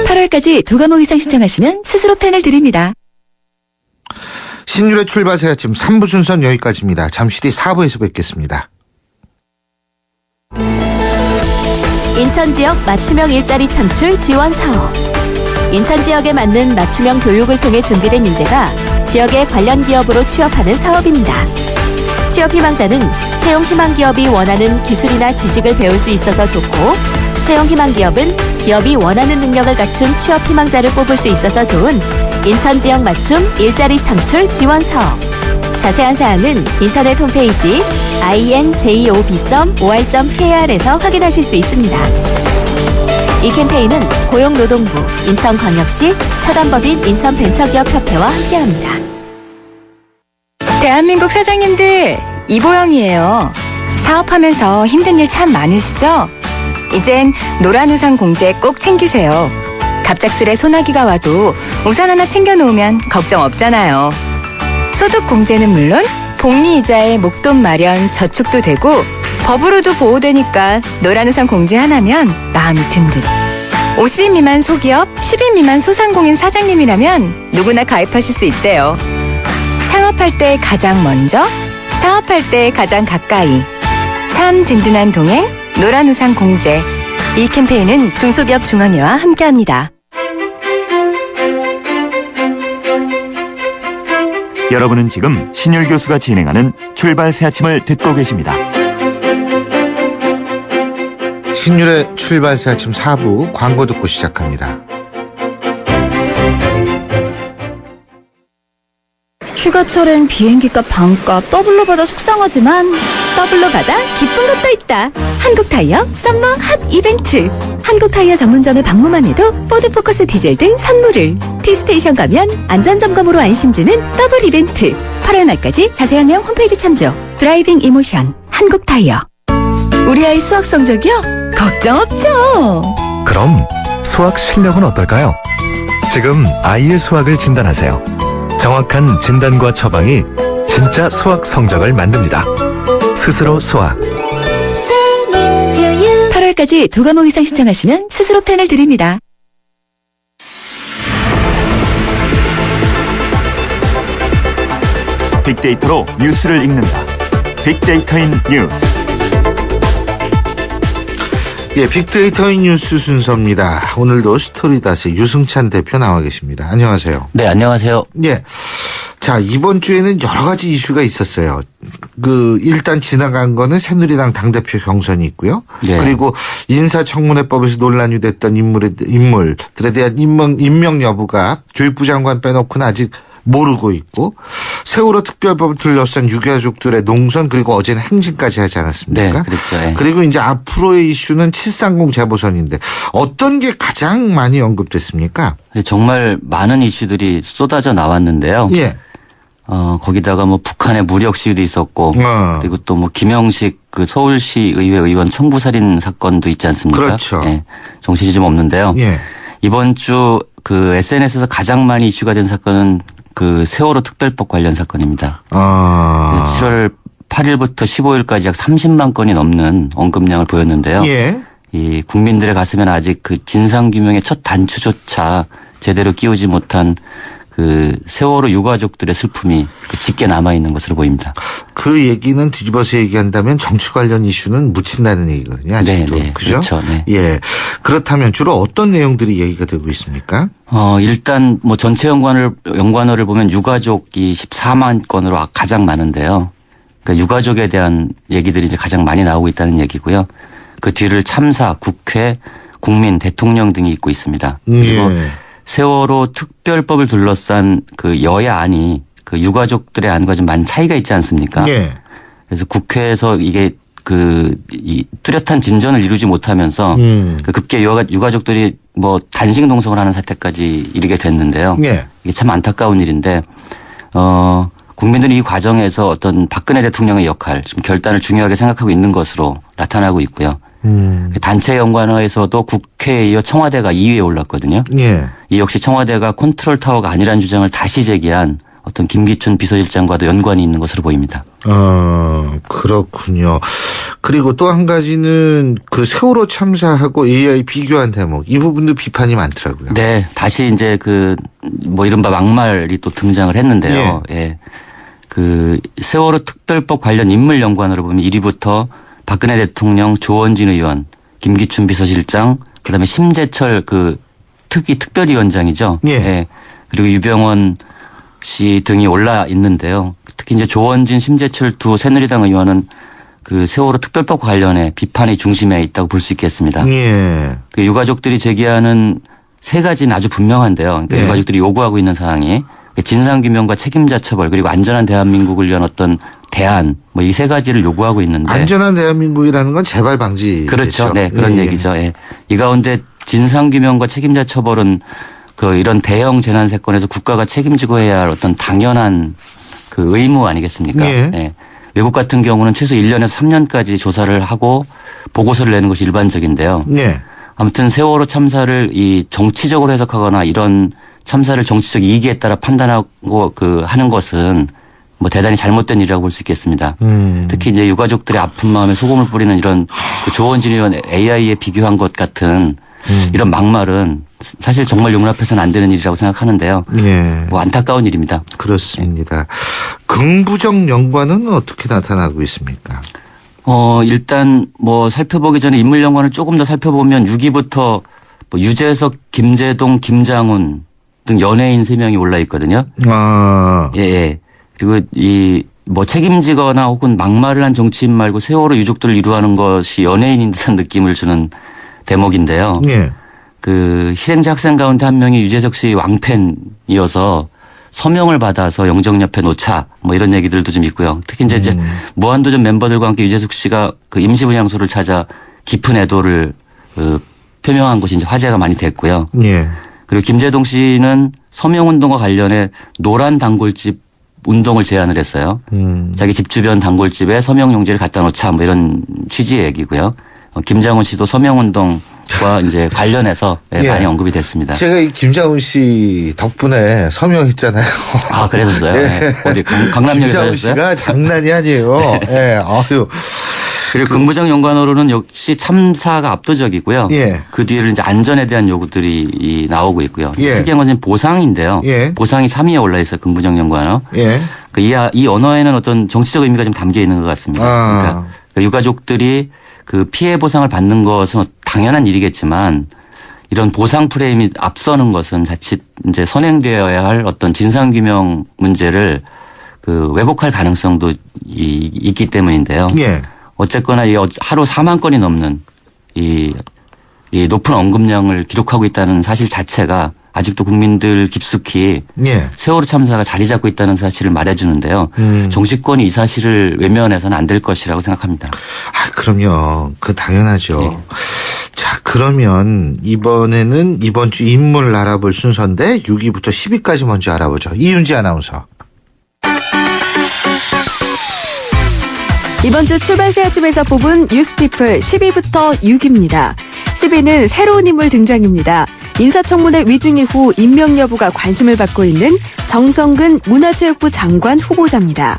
8월까지 2과목 이상 신청하시면 스스로 펜을 드립니다. 신율의 출발 새 아침 3부 순서는 여기까지입니다. 잠시 뒤 4부에서 뵙겠습니다. 인천 지역 맞춤형 일자리 창출 지원 사업. 인천 지역에 맞는 맞춤형 교육을 통해 준비된 인재가 지역의 관련 기업으로 취업하는 사업입니다. 취업 희망자는 채용 희망 기업이 원하는 기술이나 지식을 배울 수 있어서 좋고 채용 희망 기업은 기업이 원하는 능력을 갖춘 취업 희망자를 뽑을 수 있어서 좋은 인천 지역 맞춤 일자리 창출 지원 사업. 자세한 사항은 인터넷 홈페이지 injob.or.kr에서 확인하실 수 있습니다. 이 캠페인은 고용노동부, 인천광역시, 사단법인 인천벤처기업협회와 함께합니다. 대한민국 사장님들, 이보영이에요. 사업하면서 힘든 일 참 많으시죠? 이젠 노란 우산 공제 꼭 챙기세요. 갑작스레 소나기가 와도 우산 하나 챙겨놓으면 걱정 없잖아요. 소득 공제는 물론 복리 이자에 목돈 마련 저축도 되고 법으로도 보호되니까 노란 우산 공제 하나면 마음이 든든. 50인 미만 소기업, 10인 미만 소상공인 사장님이라면 누구나 가입하실 수 있대요. 창업할 때 가장 먼저, 사업할 때 가장 가까이. 참 든든한 동행, 노란 우산 공제. 이 캠페인은 중소기업 중앙회와 함께합니다. 여러분은 지금 신율 교수가 진행하는 출발 새 아침을 듣고 계십니다. 신율의 출발 새 아침 4부 광고 듣고 시작합니다. 휴가철엔 비행기값 반값 더블로 받아 속상하지만 더블로 받아 기쁜 것도 있다. 한국타이어 썸머 핫 이벤트. 한국타이어 전문점에 방문만 해도 포드포커스 디젤 등 선물을. T스테이션 가면 안전점검으로 안심 주는 더블 이벤트. 8월 말까지 자세한 내용 홈페이지 참조. 드라이빙 이모션 한국타이어. 우리 아이 수학 성적이요? 걱정 없죠. 그럼 수학 실력은 어떨까요? 지금 아이의 수학을 진단하세요. 정확한 진단과 처방이 진짜 수학 성적을 만듭니다. 스스로 수학. 8월까지 2과목 이상 신청하시면 스스로 펜을 드립니다. 빅데이터로 뉴스를 읽는다. 빅데이터인 뉴스. 예, 빅데이터인 뉴스 순서입니다. 오늘도 스토리닷의 유승찬 대표 나와 계십니다. 안녕하세요. 네, 안녕하세요. 예. 자, 이번 주에는 여러 가지 이슈가 있었어요. 일단 지나간 거는 새누리당 당대표 경선이 있고요. 네. 그리고 인사청문회법에서 논란이 됐던 인물들에 대한 임명 여부가 교육부 장관 빼놓고는 아직 모르고 있고, 세월호 특별법을 둘러싼 유가족들의 농선, 그리고 어제는 행진까지 하지 않았습니까? 네, 그렇죠. 예. 그리고 이제 앞으로의 이슈는 730 재보선인데 어떤 게 가장 많이 언급됐습니까? 정말 많은 이슈들이 쏟아져 나왔는데요. 예. 거기다가 뭐 북한의 무력 시위도 있었고, 그리고 또 뭐 김영식 그 서울시 의회 의원 청부살인 사건도 있지 않습니까? 그렇죠. 예. 정신이 좀 없는데요. 예. 이번 주 그 SNS에서 가장 많이 이슈가 된 사건은 그 세월호 특별법 관련 사건입니다. 7월 8일부터 15일까지 약 30만 건이 넘는 언급량을 보였는데요. 예. 이 국민들의 가슴에는 아직 그 진상규명의 첫 단추조차 제대로 끼우지 못한 그 세월호 유가족들의 슬픔이 짙게 남아있는 것으로 보입니다. 그 얘기는 뒤집어서 얘기한다면 정치 관련 이슈는 묻힌다는 얘기거든요. 아직도. 네, 그죠? 그렇죠. 네. 예. 그렇다면 주로 어떤 내용들이 얘기가 되고 있습니까? 일단 뭐 전체 연관어를 보면 유가족이 14만 건으로 가장 많은데요. 그러니까 유가족에 대한 얘기들이 이제 가장 많이 나오고 있다는 얘기고요. 그 뒤를 참사, 국회, 국민, 대통령 등이 잇고 있습니다. 그리고 세월호 특별법을 둘러싼 그 여야안이 그 유가족들의 안과 좀 많은 차이가 있지 않습니까? 예. 그래서 국회에서 이게 이 뚜렷한 진전을 이루지 못하면서 그 급기야 유가족들이 뭐 단식 농성을 하는 사태까지 이르게 됐는데요. 예. 이게 참 안타까운 일인데 국민들이 이 과정에서 어떤 박근혜 대통령의 역할, 지금 결단을 중요하게 생각하고 있는 것으로 나타나고 있고요. 단체 연관어에서도 국회에 이어 청와대가 2위에 올랐거든요. 예. 이 역시 청와대가 컨트롤 타워가 아니라는 주장을 다시 제기한 어떤 김기춘 비서실장과도 연관이 있는 것으로 보입니다. 그렇군요. 그리고 또 한 가지는 그 세월호 참사하고 AI 비교한 대목, 이 부분도 비판이 많더라고요. 네, 다시 이제 뭐 이른바 막말이 또 등장을 했는데요. 예. 그 세월호 특별법 관련 인물 연관으로 보면 1위부터 박근혜 대통령, 조원진 의원, 김기춘 비서실장, 그다음에 심재철 그 특별위원장이죠. 예. 예. 그리고 유병원 씨 등이 올라 있는데요. 특히 이제 조원진, 심재철 두 새누리당 의원은 그 세월호 특별법과 관련해 비판의 중심에 있다고 볼 수 있겠습니다. 예. 그 유가족들이 제기하는 세 가지는 아주 분명한데요. 그러니까 예. 유가족들이 요구하고 있는 사항이 진상규명과 책임자 처벌 그리고 안전한 대한민국을 위한 어떤 대안 뭐 이 세 가지를 요구하고 있는데 안전한 대한민국이라는 건 재발 방지. 그렇죠. 네, 그런 얘기죠. 예. 이 가운데 진상규명과 책임자 처벌은 그 이런 대형 재난 사건에서 국가가 책임지고 해야 할 어떤 당연한 그 의무 아니겠습니까? 예. 예. 외국 같은 경우는 최소 1년에서 3년까지 조사를 하고 보고서를 내는 것이 일반적인데요. 예. 아무튼 세월호 참사를 이 정치적으로 해석하거나 이런 참사를 정치적 이익에 따라 판단하고 그 하는 것은 뭐 대단히 잘못된 일이라고 볼 수 있겠습니다. 특히 이제 유가족들의 아픈 마음에 소금을 뿌리는 이런 그 조원진의원 AI에 비교한 것 같은 이런 막말은 사실 정말 용납해서는 안 되는 일이라고 생각하는데요. 예. 뭐 안타까운 일입니다. 그렇습니다. 긍부정 연관은 어떻게 나타나고 있습니까? 일단 뭐 살펴보기 전에 인물 연관을 조금 더 살펴보면 6위부터 뭐 유재석, 김재동, 김장훈 등 연예인 3명이 올라 있거든요. 아. 예, 예. 그리고 이 뭐 책임지거나 혹은 막말을 한 정치인 말고 세월호 유족들을 이루하는 것이 연예인인 듯한 느낌을 주는 대목인데요. 예. 그 희생자 학생 가운데 한 명이 유재석 씨 왕팬이어서 서명을 받아서 영정 옆에 놓자 뭐 이런 얘기들도 좀 있고요. 특히 이제 무한도전 멤버들과 함께 유재석 씨가 그 임시분향소를 찾아 깊은 애도를 표명한 것이 이제 화제가 많이 됐고요. 예. 그리고 김재동 씨는 서명운동과 관련해 노란 단골집 운동을 제안을 했어요. 자기 집 주변 단골집에 서명용지를 갖다 놓자 뭐 이런 취지의 얘기고요. 김장훈 씨도 서명운동과 이제 관련해서 예. 많이 언급이 됐습니다. 제가 이 김장훈 씨 덕분에 서명했잖아요. 아, 그랬었어요? 예. 네. 어디 강남역에서 김장훈 하셨어요? 씨가 장난이 아니에요. 예. 아유. 그리고 긍부정 연관어로는 역시 참사가 압도적이고요. 예. 그 뒤를 이제 안전에 대한 요구들이 나오고 있고요. 예. 특이한 것은 보상인데요. 예. 보상이 3위에 올라 있어요. 긍부정 연관어. 예. 이 언어에는 어떤 정치적 의미가 좀 담겨 있는 것 같습니다. 아. 그러니까 유가족들이 그 피해 보상을 받는 것은 당연한 일이겠지만 이런 보상 프레임이 앞서는 것은 자칫 이제 선행되어야 할 어떤 진상규명 문제를 그 왜곡할 가능성도 있기 때문인데요. 예. 어쨌거나 이 하루 4만 건이 넘는 이 높은 언급량을 기록하고 있다는 사실 자체가 아직도 국민들 깊숙이 예. 세월호 참사가 자리 잡고 있다는 사실을 말해주는데요. 정치권이 이 사실을 외면해서는 안 될 것이라고 생각합니다. 아, 그럼요. 그 당연하죠. 네. 자, 그러면 이번에는 이번 주 인물을 알아볼 순서인데 6위부터 10위까지 먼저 알아보죠. 이윤지 아나운서. 이번 주 출발새 아침에서 뽑은 뉴스피플 10위부터 6위입니다. 10위는 새로운 인물 등장입니다. 인사청문회 위증 이후 임명 여부가 관심을 받고 있는 정성근 문화체육부 장관 후보자입니다.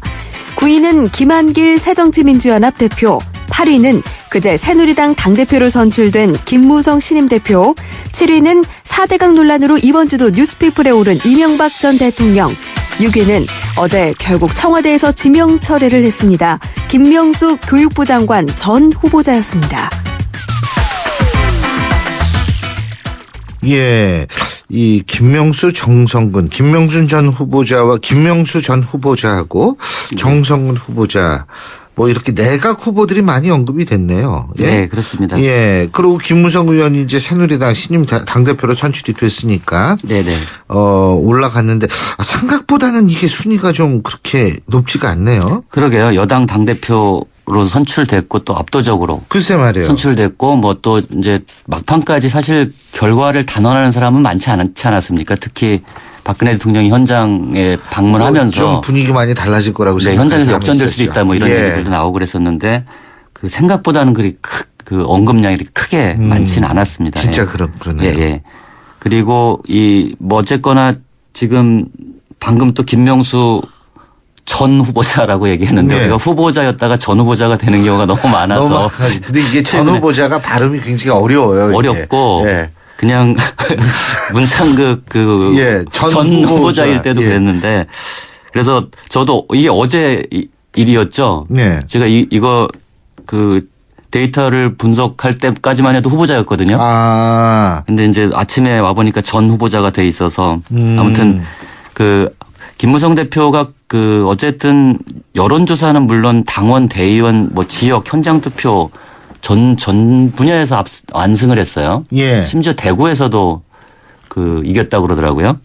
9위는 김한길 새정치민주연합 대표, 8위는 그제 새누리당 당대표로 선출된 김무성 신임 대표, 7위는 4대강 논란으로 이번 주도 뉴스피플에 오른 이명박 전 대통령, 6위는 어제 결국 청와대에서 지명 철회를 했습니다. 김명수 교육부 장관 전 후보자였습니다. 예. 이 김명수 정성근, 김명수 전 후보자하고 정성근 후보자 뭐 이렇게 내각 후보들이 많이 언급이 됐네요. 예? 네, 그렇습니다. 예. 그리고 김무성 의원이 이제 새누리당 신임 당대표로 선출이 됐으니까. 네네. 올라갔는데 생각보다는 이게 순위가 좀 그렇게 높지가 않네요. 그러게요. 여당 당대표로 선출됐고 또 압도적으로. 글쎄 말이에요. 선출됐고 뭐 또 이제 막판까지 사실 결과를 단언하는 사람은 많지 않았습니까? 특히 박근혜 대통령이 현장에 방문하면서 좀 분위기 많이 달라질 거라고 네, 현장에서 역전될 수도 있다 뭐 이런 얘기들도 나오고 그랬었는데 그 생각보다는 그 언급량이 이렇게 크게 많지는 않았습니다. 진짜 예. 그러네요. 예, 예. 그리고 뭐 어쨌거나 지금 방금 또 김명수 전 후보자라고 얘기했는데 네. 우리가 후보자였다가 전 후보자가 되는 경우가 너무 많아서 근데 이게 전 후보자가 발음이 굉장히 어려워요. 어렵고 예. 그냥 문상극 예, 전 후보자일 때도 예. 그랬는데 그래서 저도 이게 어제 일이었죠. 네. 제가 이거 그 데이터를 분석할 때까지만 해도 후보자였거든요. 아. 근데 이제 아침에 와 보니까 전 후보자가 돼 있어서 아무튼 그 김무성 대표가 어쨌든 여론조사는 물론 당원, 대의원, 뭐 지역, 현장 투표 전 분야에서 완승을 했어요. 예. 심지어 대구에서도 이겼다고 그러더라고요.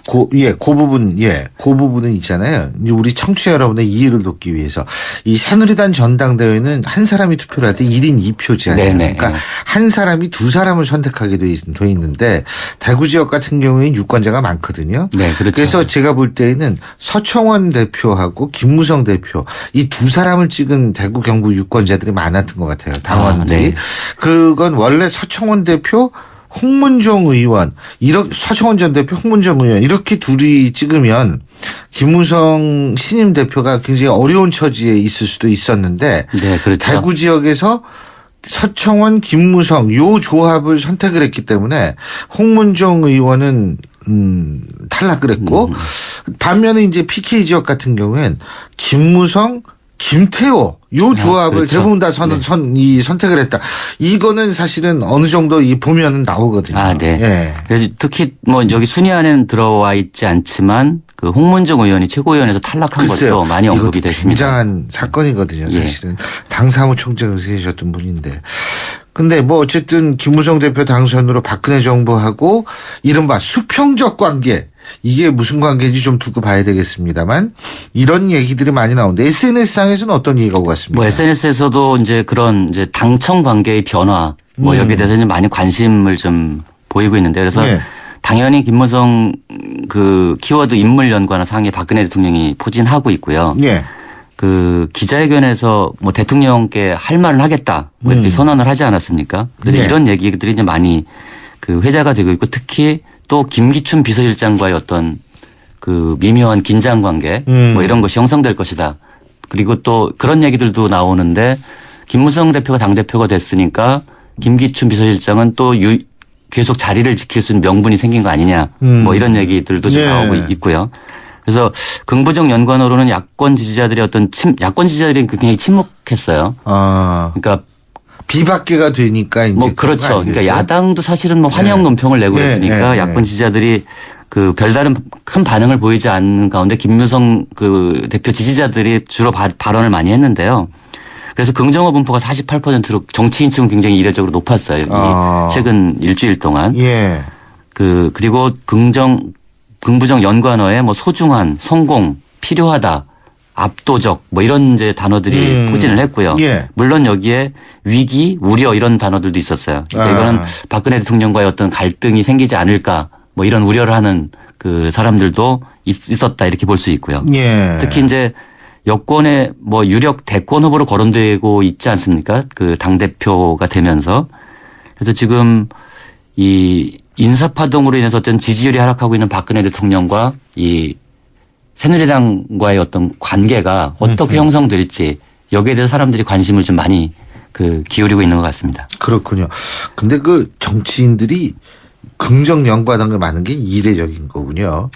그 부분은 있잖아요. 이제 우리 청취자 여러분의 이해를 돕기 위해서 이 새누리당 전당대회는 한 사람이 투표를 할 때 1인 2표제예요. 네네. 그러니까 한 사람이 두 사람을 선택하게 돼 있는데 대구 지역 같은 경우에는 유권자가 많거든요. 네, 그렇죠. 그래서 제가 볼 때에는 서청원 대표하고 김무성 대표 이 두 사람을 찍은 대구 경북 유권자들이 많았던 것 같아요. 당원들이. 네. 그건 원래 서청원 대표 홍문종 의원, 서청원 전 대표, 홍문종 의원 이렇게 둘이 찍으면 김무성 신임 대표가 굉장히 어려운 처지에 있을 수도 있었는데 네, 그렇죠. 대구 지역에서 서청원, 김무성 요 조합을 선택을 했기 때문에 홍문종 의원은 탈락을 했고 반면에 이제 PK 지역 같은 경우엔 김무성, 김태호 요 조합을 그렇죠. 대부분 다 선택을 했다. 이거는 사실은 어느 정도 보면은 나오거든요. 네. 예. 그래서 특히 뭐 여기 순위 안에는 들어와 있지 않지만 홍문정 의원이 최고위원회에서 탈락한 글쎄요. 것도 많이 언급이 됐습니다. 굉장한 사건이거든요. 사실은 당 사무총장을 지내셨던 분인데. 근데 뭐 어쨌든 김무성 대표 당선으로 박근혜 정부하고 이른바 수평적 관계 이게 무슨 관계인지 좀 두고 봐야 되겠습니다만 이런 얘기들이 많이 나오는데 SNS상에서는 어떤 얘기가 오고 갔습니까? 뭐 SNS에서도 이제 그런 당청 관계의 변화 뭐 여기에 대해서 이제 많이 관심을 좀 보이고 있는데 그래서 당연히 김무성 키워드 인물 연관화 상에 박근혜 대통령이 포진하고 있고요. 기자회견에서 뭐 대통령께 할 말을 하겠다 뭐 이렇게 선언을 하지 않았습니까? 그래서 이런 얘기들이 이제 많이 회자가 되고 있고 특히 또 김기춘 비서실장과의 어떤 미묘한 긴장 관계 뭐 이런 것이 형성될 것이다. 그리고 또 그런 얘기들도 나오는데 김무성 대표가 당대표가 됐으니까 김기춘 비서실장은 또 계속 자리를 지킬 수 있는 명분이 생긴 거 아니냐 뭐 이런 얘기들도 지금 나오고 있고요. 그래서 긍부정 연관어로는 야권 지지자들이 야권 지지자들이 굉장히 침묵했어요. 그러니까 비박계가 되니까 이제 뭐 그렇죠. 그러니까 야당도 사실은 뭐 환영 논평을 내고 있으니까 야권 지지자들이 별다른 큰 반응을 보이지 않는 가운데 김무성 대표 지지자들이 주로 발언을 많이 했는데요. 그래서 긍정어 분포가 48%로 정치인층은 굉장히 이례적으로 높았어요. 최근 일주일 동안. 그리고 긍부정 연관어에 뭐 소중한, 성공, 필요하다, 압도적 뭐 이런 이제 단어들이 포진을 했고요. 물론 여기에 위기, 우려 이런 단어들도 있었어요. 그러니까 이거는 박근혜 대통령과의 어떤 갈등이 생기지 않을까 뭐 이런 우려를 하는 사람들도 있었다 이렇게 볼 수 있고요. 특히 이제 여권의 뭐 유력 대권 후보로 거론되고 있지 않습니까? 당대표가 되면서. 그래서 지금 이 인사파동으로 인해서 어떤 지지율이 하락하고 있는 박근혜 대통령과 이 새누리당과의 어떤 관계가 어떻게 형성될지 여기에 대해서 사람들이 관심을 좀 많이 기울이고 있는 것 같습니다. 그렇군요. 근데 정치인들이 긍정 연관한 게 많은 게 이례적인 거군요.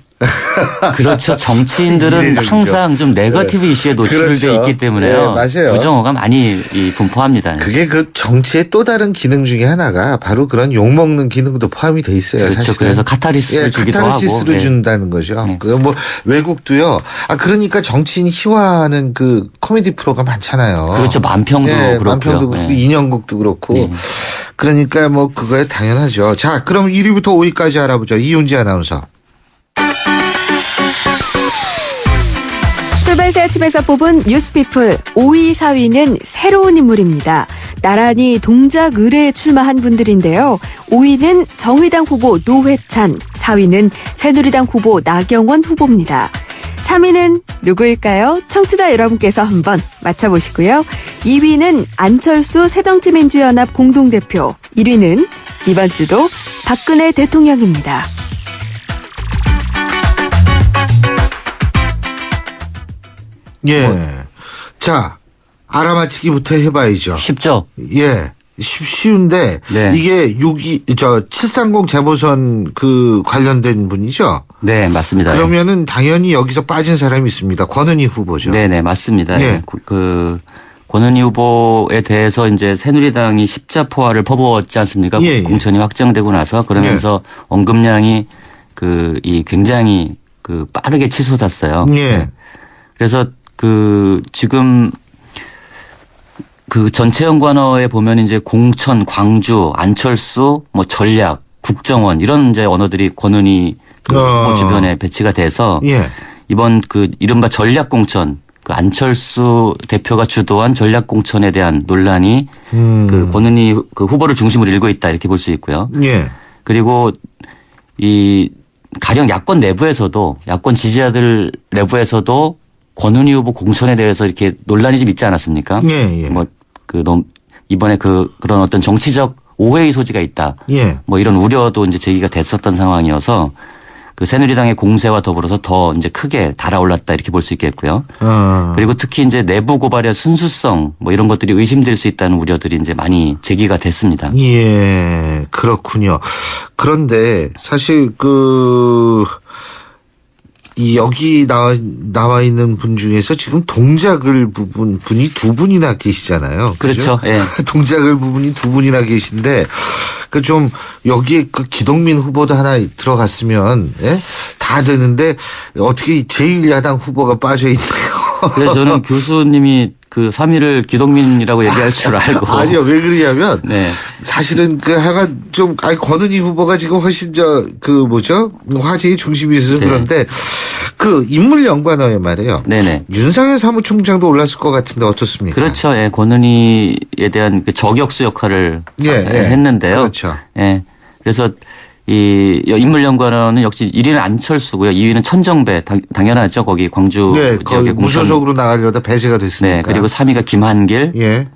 그렇죠. 정치인들은 항상 좀 네거티브 이슈에 노출되어 있기 때문에요. 맞아요. 부정어가 많이 분포합니다. 그게 정치의 또 다른 기능 중에 하나가 바로 그런 욕먹는 기능도 포함이 돼 있어요. 그렇죠. 사실은. 그래서 카타르시스를 주기도 하고. 카타르시스를 준다는 거죠. 뭐 외국도요. 그러니까 정치인 희화하는 코미디 프로가 많잖아요. 그렇죠. 만평도 그렇고요. 만평도 그렇고 인형극도 그렇고. 그러니까 뭐 그거에 당연하죠. 자, 그럼 1위부터 5위까지 알아보죠. 이윤지 아나운서. 출발새 아침에서 뽑은 뉴스피플 5위, 4위는 새로운 인물입니다. 나란히 동작 의뢰에 출마한 분들인데요. 5위는 정의당 후보 노회찬, 4위는 새누리당 후보 나경원 후보입니다. 3위는 누구일까요? 청취자 여러분께서 한번 맞춰보시고요. 2위는 안철수 새정치민주연합 공동대표, 1위는 이번 주도 박근혜 대통령입니다. 자, 알아맞히기부터 해봐야죠. 쉽죠? 쉬운데 이게 730 재보선 관련된 분이죠? 네, 맞습니다. 그러면은 당연히 여기서 빠진 사람이 있습니다. 권은희 후보죠. 네, 맞습니다. 권은희 후보에 대해서 이제 새누리당이 십자포화를 퍼부었지 않습니까? 공천이 확정되고 나서 그러면서 언급량이 굉장히 그 빠르게 치솟았어요. 예. 그래서 그 지금 그 전체 연관어에 보면 이제 공천, 광주, 안철수, 뭐 전략, 국정원 이런 이제 언어들이 권은희 그 후보 주변에 배치가 돼서 예. 이번 그 이른바 전략 공천 그 안철수 대표가 주도한 전략 공천에 대한 논란이 그 권은희 그 후보를 중심으로 일고 있다 이렇게 볼 수 있고요. 예. 그리고 이 가령 야권 내부에서도 야권 지지자들 내부에서도 권은희 후보 공천에 대해서 이렇게 논란이 좀 있지 않았습니까? 예, 예. 뭐 그 이번에 그런 어떤 정치적 오해의 소지가 있다. 예. 뭐 이런 우려도 이제 제기가 됐었던 상황이어서 그 새누리당의 공세와 더불어서 더 이제 크게 달아올랐다 이렇게 볼 수 있겠고요. 그리고 특히 이제 내부 고발의 순수성 뭐 이런 것들이 의심될 수 있다는 우려들이 이제 많이 제기가 됐습니다. 예, 그렇군요. 그런데 사실 이 여기 나와 있는 분 중에서 지금 동작을 분이 두 분이나 계시잖아요. 그렇죠. 예. 동작을 부분이 두 분이나 계신데 그 좀 여기에 그 기동민 후보도 하나 들어갔으면 예? 다 되는데 어떻게 제1야당 후보가 빠져 있네요. 그래서 저는 교수님이 그 3위를 기동민이라고 얘기할 줄 알고. 아니요, 왜 그러냐면 네. 사실은 하여간 좀 권은희 후보가 지금 훨씬 화제의 중심이 있어서 네. 그런데 그 인물 연관어에 말이에요. 네네. 윤상현 사무총장도 올랐을 것 같은데 어떻습니까? 그렇죠. 예. 권은희에 대한 그 저격수 역할을 예, 했는데요. 그렇죠. 예. 그래서 이 인물 연관어는 역시 1위는 안철수고요. 2위는 천정배 당연하죠. 거기 광주 네, 지역의 무소속으로 나가려다 배제가 됐으니까. 네. 그리고 3위가 김한길. 예.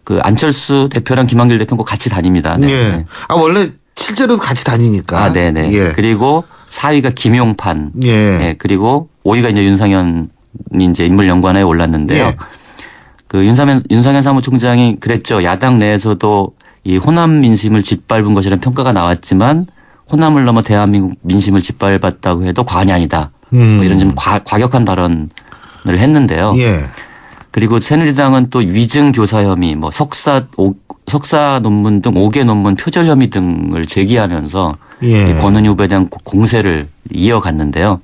그 안철수 대표랑 김한길 대표는 같이 다닙니다. 네. 예. 네. 원래 실제로도 같이 다니니까. 아, 네네. 예. 그리고 4위가 김용판. 예. 네. 그리고 5위가 이제 윤상현이 이제 인물 연관에 올랐는데요. 예. 그 윤상현 사무총장이 그랬죠. 야당 내에서도 이 호남 민심을 짓밟은 것이라는 평가가 나왔지만 호남을 넘어 대한민국 민심을 짓밟았다고 해도 과언이 아니다. 뭐 이런 좀 과격한 발언을 했는데요. 예. 그리고 새누리당은 또 위증 교사 혐의, 뭐 석사 논문 등 5개 논문 표절 혐의 등을 제기하면서 예. 이 권은희 후보에 대한 공세를 이어갔는데요.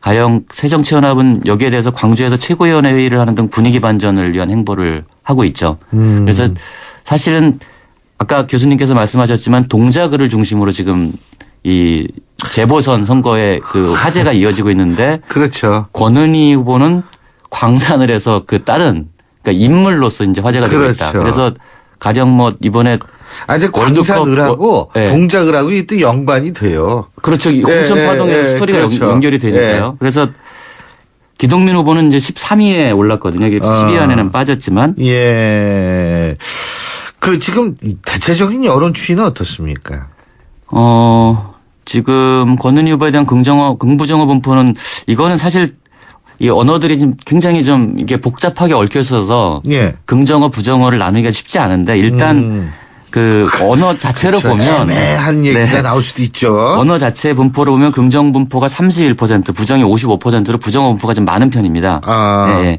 가령 새정치연합은 여기에 대해서 광주에서 최고위원회 회의를 하는 등 분위기 반전을 위한 행보를 하고 있죠. 그래서 사실은 아까 교수님께서 말씀하셨지만 동작을 중심으로 지금 이 재보선 선거에 그 화제가 이어지고 있는데 그렇죠. 권은희 후보는 광산을 해서 그 다른 그러니까 인물로서 이제 화제가 되고 있다. 그렇죠. 그래서 가령 뭐 이번에 근데 광산을하고 네. 동작을하고 또 연관이 돼요. 그렇죠. 홍천파동에 스토리가 그렇죠. 연결이 되니까요. 그래서 기동민 후보는 이제 13위에 올랐거든요. 10위 안에는 빠졌지만. 예. 지금 대체적인 여론 추이는 어떻습니까? 지금 권은희 후보에 대한 긍부정어 분포는 이거는 사실 이 언어들이 좀 굉장히 좀 이게 복잡하게 얽혀 있어서 예. 긍정어 부정어를 나누기가 쉽지 않은데 일단 그 언어 자체로 그렇죠. 보면 애매한 얘기가 나올 수도 있죠. 언어 자체의 분포로 보면 긍정 분포가 31%, 부정이 55%로 부정어 분포가 좀 많은 편입니다. 네.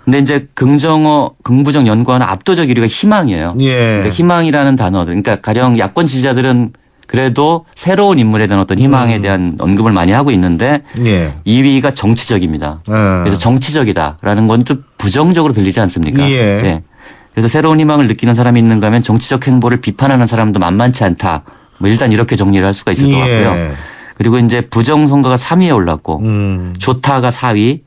근데 이제 긍부정 연관은 압도적 1위가 희망이에요. 예. 근데 희망이라는 단어, 그러니까 가령 야권 지지자들은 그래도 새로운 인물에 대한 어떤 희망에 대한 언급을 많이 하고 있는데 예. 2위가 정치적입니다. 그래서 정치적이다라는 건 좀 부정적으로 들리지 않습니까? 예. 네. 그래서 새로운 희망을 느끼는 사람이 있는가 하면 정치적 행보를 비판하는 사람도 만만치 않다. 뭐 일단 이렇게 정리를 할 수가 있을 것 같고요. 그리고 이제 부정선거가 3위에 올랐고 좋다가 4위.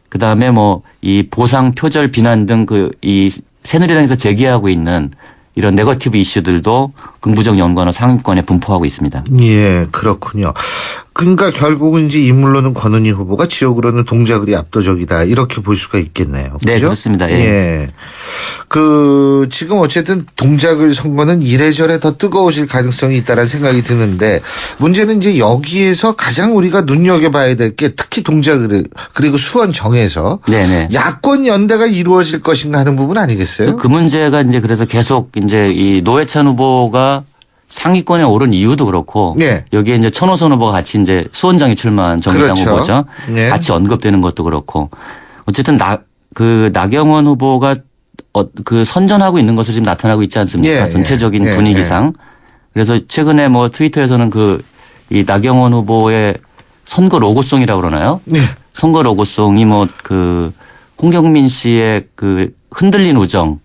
그다음에 뭐 이 보상 표절 비난 등 이 새누리당에서 제기하고 있는 이런 네거티브 이슈들도 긍부정 연관어 상위권에 분포하고 있습니다. 예, 그렇군요. 그러니까 결국은 이제 인물로는 권은희 후보가 지역으로는 동작을이 압도적이다 이렇게 볼 수가 있겠네요. 네, 그죠? 그렇습니다. 예. 예. 지금 어쨌든 동작을 선거는 이래저래 더 뜨거워질 가능성이 있다는 생각이 드는데 문제는 이제 여기에서 가장 우리가 눈여겨봐야 될 게 특히 동작을 그리고 수원 정에서 네네. 야권 연대가 이루어질 것인가 하는 부분 아니겠어요? 그 문제가 이제 그래서 계속 이제 이 노회찬 후보가 상위권에 오른 이유도 그렇고 예. 여기에 이제 천호선 후보가 같이 이제 수원장에 출마한 정의당 그렇죠. 후보죠. 예. 같이 언급되는 것도 그렇고 어쨌든 나경원 후보가 그 선전하고 있는 것을 지금 나타나고 있지 않습니까? 예. 전체적인 예. 분위기상. 그래서 최근에 뭐 트위터에서는 이 나경원 후보의 선거 로고송이라고 그러나요? 네. 선거 로고송이 뭐 그 홍경민 씨의 그 흔들린 우정,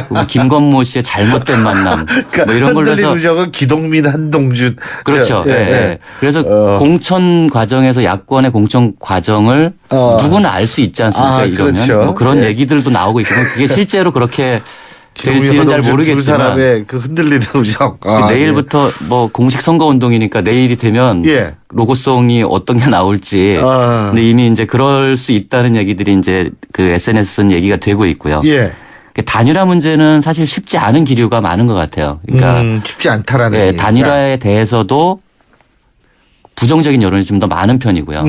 그리고 김건모 씨의 잘못된 만남, 뭐 이런 걸로 흔들린 해서 우정은 기동민 한동준. 그렇죠. 예, 예, 예. 예. 그래서 공천 과정에서 야권의 공천 과정을 누구나 알 수 있지 않습니까? 이러면 그렇죠. 뭐 그런 예. 얘기들도 나오고 있고 그게 실제로 그렇게 될지는 잘 두 모르겠지만 사람의 그 흔들리는 우정. 내일부터 뭐 공식 선거 운동이니까 내일이 되면 예. 로고송이 어떤 게 나올지. 근데 이미 이제 그럴 수 있다는 얘기들이 이제 그 SNS는 얘기가 되고 있고요. 예. 단일화 문제는 사실 쉽지 않은 기류가 많은 것 같아요. 그러니까 쉽지 않다라는 예, 얘기가. 단일화에 대해서도 부정적인 여론이 좀 더 많은 편이고요.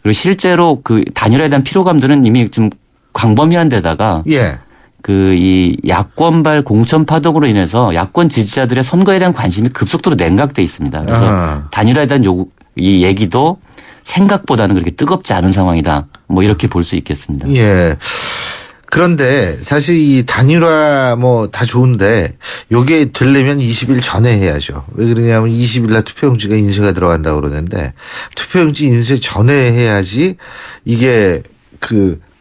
그리고 실제로 그 단일화에 대한 피로감들은 이미 좀 광범위한 데다가 예. 그 이 야권발 공천 파동으로 인해서 야권 지지자들의 선거에 대한 관심이 급속도로 냉각돼 있습니다. 그래서 단일화에 대한 이 얘기도 생각보다는 그렇게 뜨겁지 않은 상황이다. 뭐 이렇게 볼 수 있겠습니다. 예. 그런데 사실 이 단일화 뭐 다 좋은데 요게 되려면 20일 전에 해야죠. 왜 그러냐면 20일 날 투표용지가 인쇄가 들어간다고 그러는데 투표용지 인쇄 전에 해야지 이게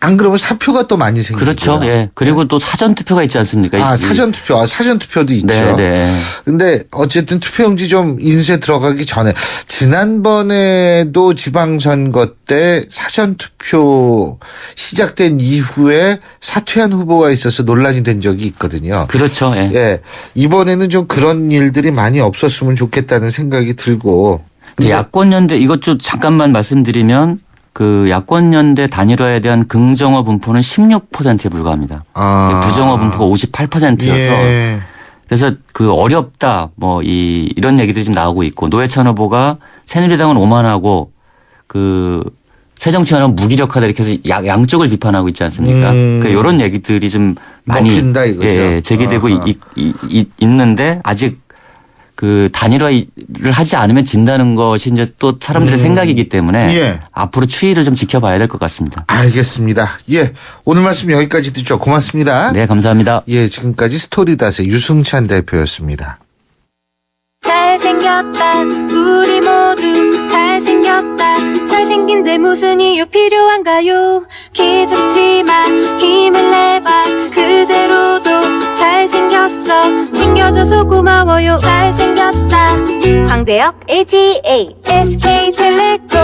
안 그러면 사표가 또 많이 생기죠. 그렇죠. 예. 그리고 또 사전 투표가 있지 않습니까? 사전 투표. 사전 투표도 있죠. 네. 근데 어쨌든 투표용지 좀 인쇄 들어가기 전에 지난번에도 지방선거 때 사전 투표 시작된 이후에 사퇴한 후보가 있어서 논란이 된 적이 있거든요. 그렇죠. 예. 예. 이번에는 좀 그런 일들이 많이 없었으면 좋겠다는 생각이 들고. 야권연대 이것 좀 잠깐만 말씀드리면 그 야권연대 단일화에 대한 긍정어 분포는 16%에 불과합니다. 부정어 분포가 58%여서 예. 그래서 그 어렵다 뭐 이런 얘기들이 좀 나오고 있고 노회찬 후보가 새누리당은 오만하고 그 새정치연합은 무기력하다 이렇게 해서 양쪽을 비판하고 있지 않습니까? 그러니까 이런 얘기들이 좀 많이 먹힌다 이거죠. 예, 제기되고 있는데 아직 그 단일화를 하지 않으면 진다는 것이 이제 또 사람들의 생각이기 때문에 예. 앞으로 추이를 좀 지켜봐야 될 것 같습니다. 알겠습니다. 예. 오늘 말씀 여기까지 듣죠. 고맙습니다. 네, 감사합니다. 예, 지금까지 스토리닷의 유승찬 대표였습니다. 잘생겼다 우리 모두 잘생겼다 잘생긴데 무슨 이유 필요한가요 기죽지만 힘을 내봐 그대로도 잘생겼어 챙겨줘서 고마워요 잘생겼다 황대역 LGA SK텔레콤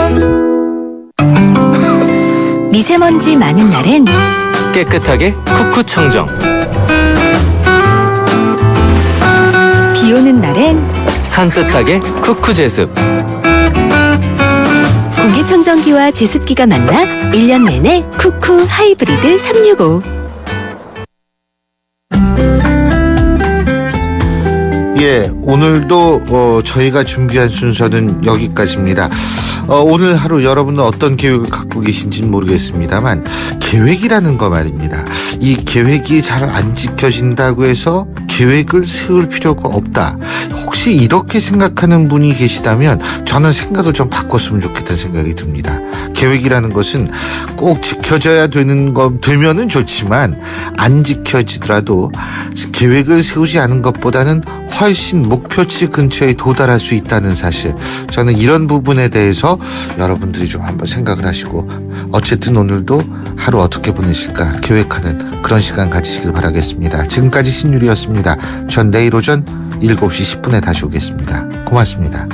미세먼지 많은 날엔 깨끗하게 쿠쿠 청정. 비 오는 날엔 산뜻하게 쿠쿠 제습. 공기청정기와 제습기가 만나 1년 내내 쿠쿠 하이브리드 365. 예, 오늘도 저희가 준비한 순서는 여기까지입니다. 오늘 하루 여러분은 어떤 계획을 갖고 계신지는 모르겠습니다만 계획이라는 거 말입니다. 이 계획이 잘 안 지켜진다고 해서 계획을 세울 필요가 없다. 혹시 이렇게 생각하는 분이 계시다면 저는 생각을 좀 바꿨으면 좋겠다는 생각이 듭니다. 계획이라는 것은 꼭 지켜져야 되면은 좋지만 안 지켜지더라도 계획을 세우지 않은 것보다는 훨씬 목표치 근처에 도달할 수 있다는 사실. 저는 이런 부분에 대해서 여러분들이 좀 한번 생각을 하시고 어쨌든 오늘도 하루 어떻게 보내실까 계획하는 그런 시간 가지시길 바라겠습니다. 지금까지 신유리였습니다. 전 내일 오전 7시 10분에 다시 오겠습니다. 고맙습니다.